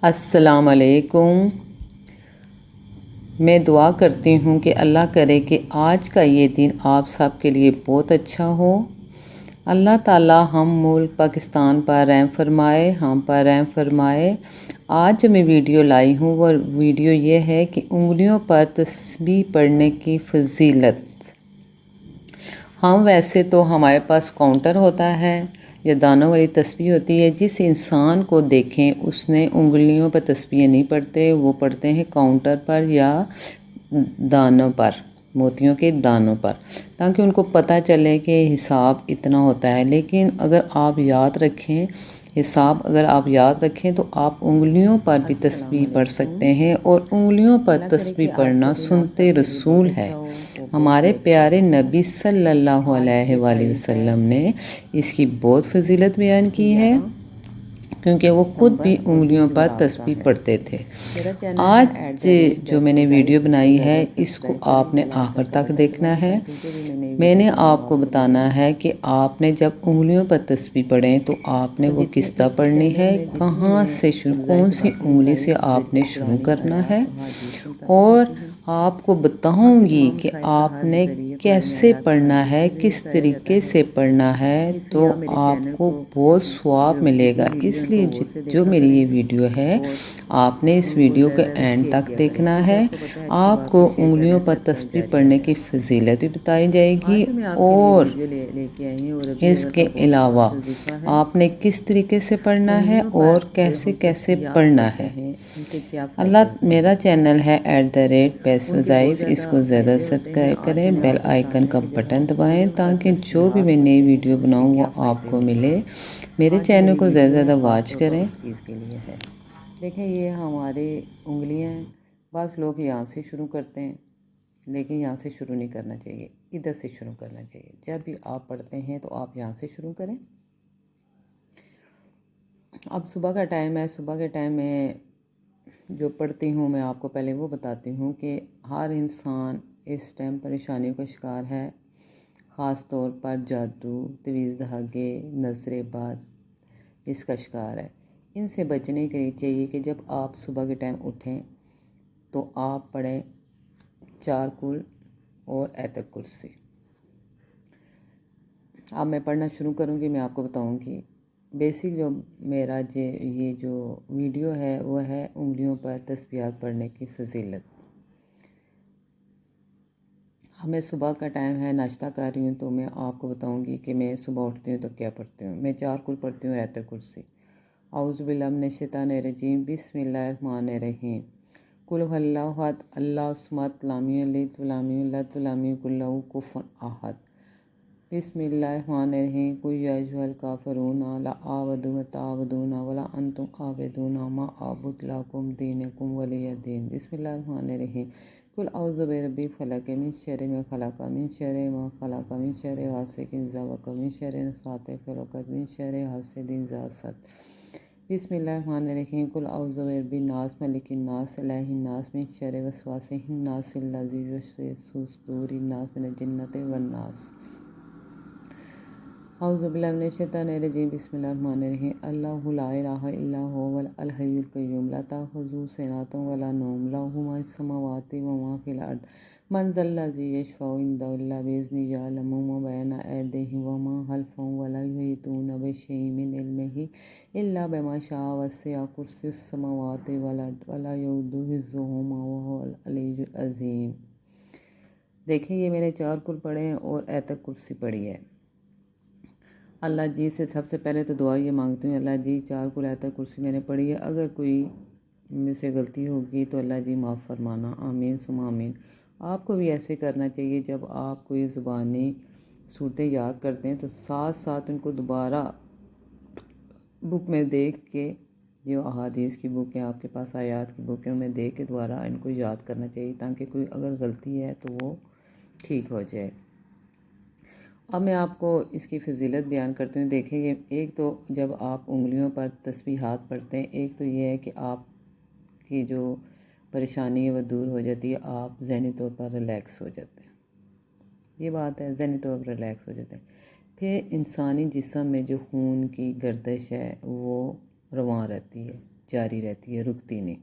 السلام علیکم۔ میں دعا کرتی ہوں کہ اللہ کرے کہ آج کا یہ دن آپ سب کے لیے بہت اچھا ہو۔ اللہ تعالیٰ ہم ملک پاکستان پر رحم فرمائے، ہم پر رحم فرمائے۔ آج جو میں ویڈیو لائی ہوں وہ ویڈیو یہ ہے کہ انگلیوں پر تسبیح پڑھنے کی فضیلت۔ ہم ویسے تو ہمارے پاس کاؤنٹر ہوتا ہے یا دانوں والی تسبیح ہوتی ہے، جس انسان کو دیکھیں اس نے انگلیوں پر تسبیح نہیں پڑھتے، وہ پڑھتے ہیں کاؤنٹر پر یا دانوں پر، موتیوں کے دانوں پر، تاکہ ان کو پتہ چلے کہ حساب اتنا ہوتا ہے۔ لیکن اگر آپ یاد رکھیں حساب، اگر آپ یاد رکھیں تو آپ انگلیوں پر بھی تسبیح پڑھ سکتے ہیں، اور انگلیوں پر تسبیح پڑھنا سنتے رسول ہے۔ ہمارے پیارے نبی صلی اللہ علیہ وآلہ وسلم نے اس کی بہت فضیلت بیان کی ہے، کیونکہ وہ خود بھی انگلیوں پر تسبیح پڑھتے تھے۔ آج جو میں نے ویڈیو بنائی ہے اس کو آپ نے آخر تک دیکھنا ہے۔ میں نے آپ کو بتانا ہے کہ آپ نے جب انگلیوں پر تسبیح پڑھیں تو آپ نے وہ کس طرح پڑھنی ہے، کہاں سے شروع، کون سی انگلی سے آپ نے شروع کرنا ہے، اور آپ کو بتاؤں گی کہ آپ نے کیسے پڑھنا ہے، کس طریقے سے پڑھنا ہے، تو آپ کو بہت ثواب ملے گا۔ اس لیے جو میری یہ ویڈیو ہے آپ نے اس ویڈیو کے اینڈ تک دیکھنا ہے۔ آپ کو انگلیوں پر تسبیح پڑھنے کی فضیلت بھی بتائی جائے گی، اور اس کے علاوہ آپ نے کس طریقے سے پڑھنا ہے اور کیسے کیسے پڑھنا ہے۔ میرا چینل ہے @پیسوزائف، اس کو زیادہ سبسکرائب کریں، بیل آئیکن کا بٹن دبائیں تاکہ جو بھی میں نئی ویڈیو بناؤں وہ آپ کو ملے۔ میرے چینل کو زیادہ زیادہ واچ کریں۔ دیکھیں یہ ہماری انگلیاں ہیں، بعض لوگ یہاں سے شروع کرتے ہیں، لیکن یہاں سے شروع نہیں کرنا چاہیے، ادھر سے شروع کرنا چاہیے۔ جب بھی آپ پڑھتے ہیں تو آپ یہاں سے شروع کریں۔ اب صبح کا ٹائم ہے، صبح کے ٹائم میں جو پڑھتی ہوں میں آپ کو پہلے وہ بتاتی ہوں کہ ہر انسان اس ٹائم پریشانیوں کا شکار ہے، خاص طور پر جادو، تویز دھاگے، نظر بد اس کا شکار ہے۔ ان سے بچنے کے لیے چاہیے کہ جب آپ صبح کے ٹائم اٹھیں تو آپ پڑھیں 4 کل اور آیت الکرسی۔ اب میں پڑھنا شروع کروں گی، میں آپ کو بتاؤں گی بیسک جو میرا یہ جو ویڈیو ہے وہ ہے انگلیوں پر تسبیحات پڑھنے کی فضیلت۔ ہمیں صبح کا ٹائم ہے، ناشتہ کر رہی ہوں، تو میں آپ کو بتاؤں گی کہ میں صبح اٹھتی ہوں تو کیا پڑھتی ہوں۔ میں 4 کل پڑھتی ہوں، آیت الکرسی، اعوذ باللہ من الشیطان الرجیم، بسم اللہ الرحمن الرحیم، قل هو اللہ احد اللہ الصمد لم یلد ولم یولد ولم یکن لہ کفوا احد، بسم اللہ الرحمن الرحیم، قل یا ایھا الکافرون لا اعبد ما تعبدون ولا انتم عابدون ما اعبد لکم دینکم ولی دین، بسم اللہ الرحمن الرحیم، قل اعوذ برب الفلق من شر ما خلق من شر ما خلق من شر غاسق اذا وقب من شر النفاثات فی العقد من شر حاسد اذا حسد، بسم اللہ الرحمن الرحیم، قل اعوذ برب الناس ملک الناس الہ الناس من شر الوسواس الناس الذی یوسوس فی صدور الناس من الجنۃ والناس، اعوذ باللہ من الشیطان الرجیم، بسم اللہ الرحمن الرحیم، اللہ لا الہ الا هو الحی القیوم لا تأخذہ سنۃ ولا نوم، لہ ما فی السماوات و ما فی الارض، من ذا الذی یشفع عنده الا بإذنہ، یعلم ما بین ایدیہم وما خلفہم ولا یحیطون بشیء من علمہ الا بما شاء، وسع کرسیہ السماوات والارض ولا یؤودہ حفظہما وہو العلی العظیم۔ دیکھیں یہ میں نے 4 کل پڑھے ہیں اور آیت الکرسی پڑھی ہے۔ اللہ جی سے سب سے پہلے تو دعا یہ مانگتی ہوں، اللہ جی 4 کل آیت الکرسی میں نے پڑھی ہے، اگر کوئی مجھ سے غلطی ہوگی تو اللہ جی معاف فرمانا، آمین ثم آمین۔ آپ کو بھی ایسے کرنا چاہیے، جب آپ کوئی زبانی صورتیں یاد کرتے ہیں تو ساتھ ساتھ ان کو دوبارہ بک میں دیکھ کے، جو احادیث کی بک ہے آپ کے پاس، آیات کی بک ہے، میں دیکھ کے دوبارہ ان کو یاد کرنا چاہیے، تاکہ کوئی اگر غلطی ہے تو وہ ٹھیک ہو جائے۔ اب میں آپ کو اس کی فضیلت بیان کرتی ہوں۔ دیکھیں یہ ایک تو جب آپ انگلیوں پر تسبیحات پڑھتے ہیں، ایک تو یہ ہے کہ آپ کی جو پریشانی ہے وہ دور ہو جاتی ہے، آپ ذہنی طور پر ریلیکس ہو جاتے ہیں، یہ بات ہے، ذہنی طور پر ریلیکس ہو جاتے ہیں۔ پھر انسانی جسم میں جو خون کی گردش ہے وہ رواں رہتی ہے، جاری رہتی ہے، رکتی نہیں۔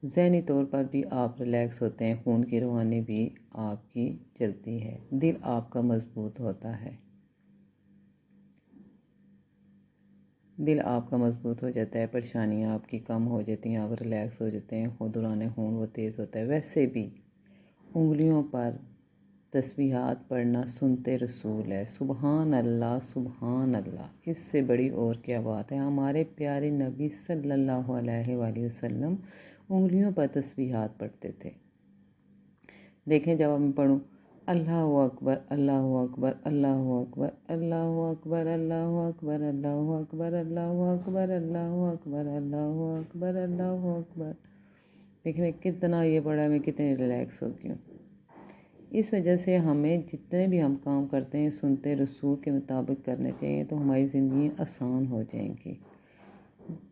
ذہنی طور پر بھی آپ ریلیکس ہوتے ہیں، خون کی روانی بھی آپ کی چلتی ہے، دل آپ کا مضبوط ہوتا ہے، دل آپ کا مضبوط ہو جاتا ہے، پریشانیاں آپ کی کم ہو جاتی ہیں، آپ ریلیکس ہو جاتے ہیں، دوران خون وہ تیز ہوتا ہے۔ ویسے بھی انگلیوں پر تسبیحات پڑھنا سنتے رسول ہے، سبحان اللہ سبحان اللہ، اس سے بڑی اور کیا بات ہے۔ ہمارے پیارے نبی صلی اللہ علیہ وآلہ وسلم انگلیوں پر تسبیحات پڑھتے تھے۔ دیکھیں جب میں پڑھوں اللہ اکبر اللہ اکبر اللہ اکبر اللہ اکبر اللہ اکبر اللہ اکبر اللہ اکبر اللہ اکبر اللہ اکبر اللہ اکبر، دیکھیں میں کتنا یہ پڑھا، میں کتنے ریلیکس ہو گئی ہوں۔ اس وجہ سے ہمیں جتنے بھی ہم کام کرتے ہیں سنتے رسول کے مطابق کرنے چاہیے، تو ہماری زندگی آسان ہو جائیں گی۔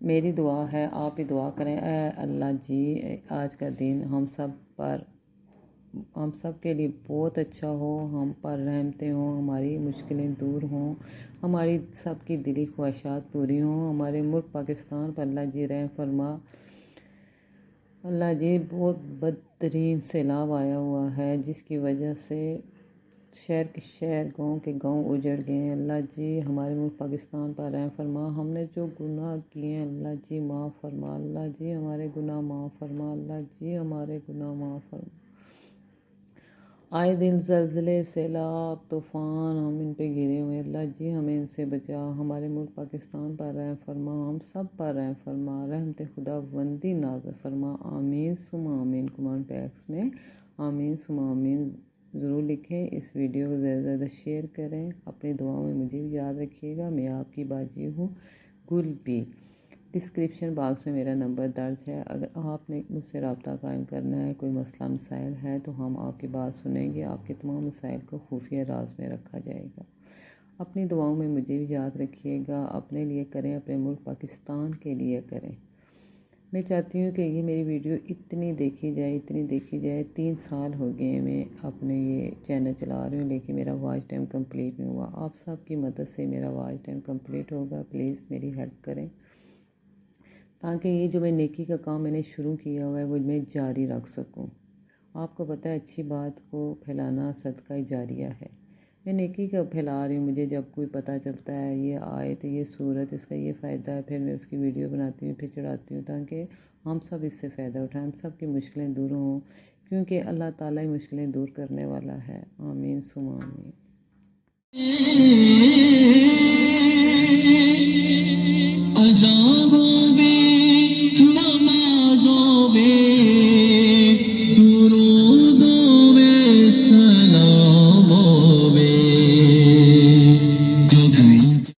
میری دعا ہے آپ بھی دعا کریں، اے اللہ جی آج کا دن ہم سب کے لیے بہت اچھا ہو، ہم پر رحمتیں ہوں، ہماری مشکلیں دور ہوں، ہماری سب کی دلی خواہشات پوری ہوں، ہمارے ملک پاکستان پر اللہ جی رحم فرما۔ اللہ جی بہت بدترین سیلاب آیا ہوا ہے، جس کی وجہ سے شہر کے شہر، گاؤں کے گاؤں اجڑ گئے ہیں۔ اللہ جی ہمارے ملک پاکستان پر رحم فرما، ہم نے جو گناہ کیے ہیں اللہ جی معاف فرما، اللہ جی ہمارے گناہ معاف فرما، اللہ جی ہمارے گناہ معاف فرما۔ آئے دن زلزلے، سیلاب، طوفان ہم ان پہ گرے ہوئے ہیں، اللہ جی ہمیں ان سے بچا، ہمارے ملک پاکستان پر رحم فرما، ہم سب پر رحم فرما، رحمت خدا بندی نازل فرما، آمین ثم آمین۔ کمنٹ باکس میں آمین ثم آمین ضرور لکھیں، اس ویڈیو کو زیادہ سے زیادہ شیئر کریں، اپنی دعاؤں میں مجھے بھی یاد رکھیے گا۔ میں آپ کی باجی ہوں گل بی۔ ڈسکرپشن باکس میں میرا نمبر درج ہے، اگر آپ نے مجھ سے رابطہ قائم کرنا ہے، کوئی مسئلہ مسائل ہے تو ہم آپ کی بات سنیں گے، آپ کے تمام مسائل کو خفیہ راز میں رکھا جائے گا۔ اپنی دعاؤں میں مجھے بھی یاد رکھیے گا، اپنے لیے کریں، اپنے ملک پاکستان کے لیے کریں۔ میں چاہتی ہوں کہ یہ میری ویڈیو اتنی دیکھی جائے، 3 سال ہو گئے میں اپنے یہ چینل چلا رہی ہوں، لیکن میرا واچ ٹائم کمپلیٹ نہیں ہوا۔ آپ سب کی مدد سے میرا واچ ٹائم کمپلیٹ ہوگا، پلیز میری ہیلپ کریں، تاکہ یہ جو میں نیکی کا کام میں نے شروع کیا ہوا ہے وہ میں جاری رکھ سکوں۔ آپ کو پتہ ہے اچھی بات کو پھیلانا صدقہ جاریہ ہے، میں نیکی کا پھیلا رہی ہوں، مجھے جب کوئی پتہ چلتا ہے یہ آیت یہ صورت اس کا یہ فائدہ ہے، پھر میں اس کی ویڈیو بناتی ہوں، پھر چڑھاتی ہوں، تاکہ ہم سب اس سے فائدہ اٹھائیں، ہم سب کی مشکلیں دور ہوں، کیونکہ اللہ تعالیٰ ہی مشکلیں دور کرنے والا ہے۔ آمین ثم آمین۔